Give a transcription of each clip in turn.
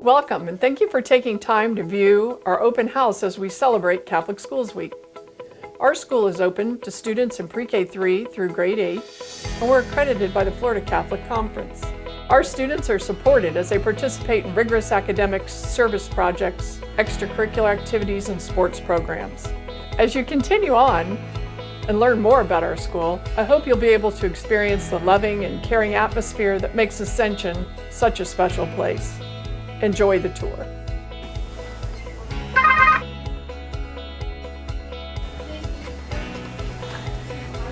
Welcome, and thank you for taking time to view our open house as we celebrate Catholic Schools Week. Our school is open to students in pre-K 3 through grade 8, and we're accredited by the Florida Catholic Conference. Our students are supported as they participate in rigorous academic service projects, extracurricular activities, and sports programs. As you continue on and learn more about our school, I hope you'll be able to experience the loving and caring atmosphere that makes Ascension such a special place. Enjoy the tour.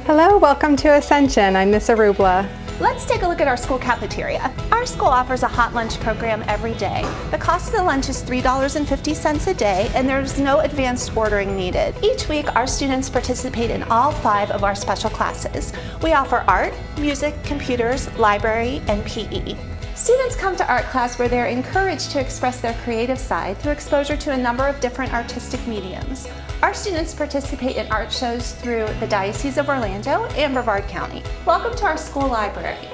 Hello, welcome to Ascension. I'm Miss Arubla. Let's take a look at our school cafeteria. Our school offers a hot lunch program every day. The cost of the lunch is $3.50 a day, and there's no advanced ordering needed. Each week, our students participate in all 5 of our special classes. We offer art, music, computers, library, and PE. Students come to art class where they're encouraged to express their creative side through exposure to a number of different artistic mediums. Our students participate in art shows through the Diocese of Orlando and Brevard County. Welcome to our school library.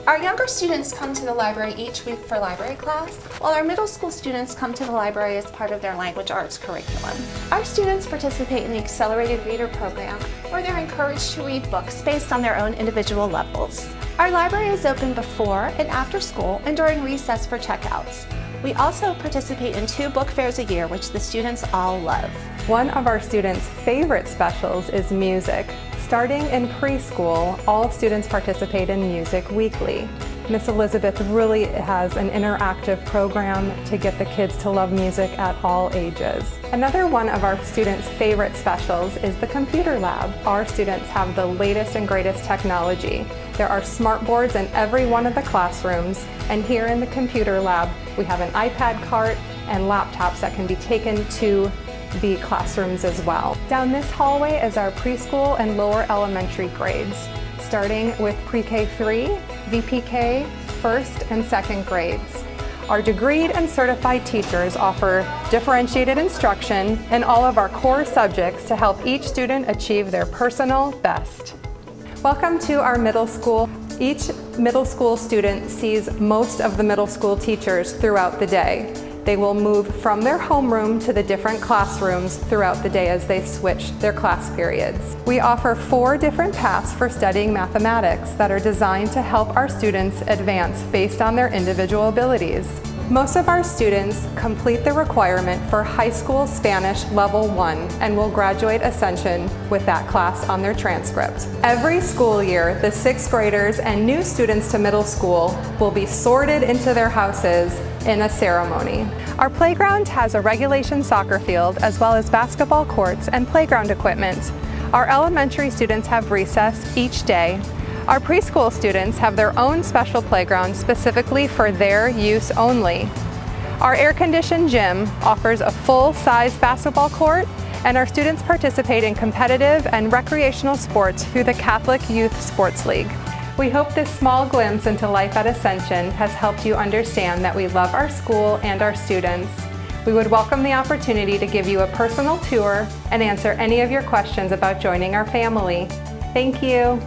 Our younger students come to the library each week for library class, while our middle school students come to the library as part of their language arts curriculum. Our students participate in the Accelerated Reader program, where they're encouraged to read books based on their own individual levels. Our library is open before and after school and during recess for checkouts. We also participate in 2 book fairs a year, which the students all love. One of our students' favorite specials is music. Starting in preschool, all students participate in music weekly. Miss Elizabeth really has an interactive program to get the kids to love music at all ages. Another one of our students' favorite specials is the computer lab. Our students have the latest and greatest technology. There are smart boards in every one of the classrooms, and here in the computer lab, we have an iPad cart and laptops that can be taken to the classrooms as well. Down this hallway is our preschool and lower elementary grades, starting with pre-K 3, VPK, 1st and 2nd grades. Our degreed and certified teachers offer differentiated instruction in all of our core subjects to help each student achieve their personal best. Welcome to our middle school. Each middle school student sees most of the middle school teachers throughout the day. They will move from their homeroom to the different classrooms throughout the day as they switch their class periods. We offer 4 different paths for studying mathematics that are designed to help our students advance based on their individual abilities. Most of our students complete the requirement for high school Spanish level 1 and will graduate Ascension with that class on their transcript. Every school year, the 6th graders and new students to middle school will be sorted into their houses in a ceremony. Our playground has a regulation soccer field as well as basketball courts and playground equipment. Our elementary students have recess each day. Our preschool students have their own special playground specifically for their use only. Our air-conditioned gym offers a full-size basketball court, and our students participate in competitive and recreational sports through the Catholic Youth Sports League. We hope this small glimpse into life at Ascension has helped you understand that we love our school and our students. We would welcome the opportunity to give you a personal tour and answer any of your questions about joining our family. Thank you.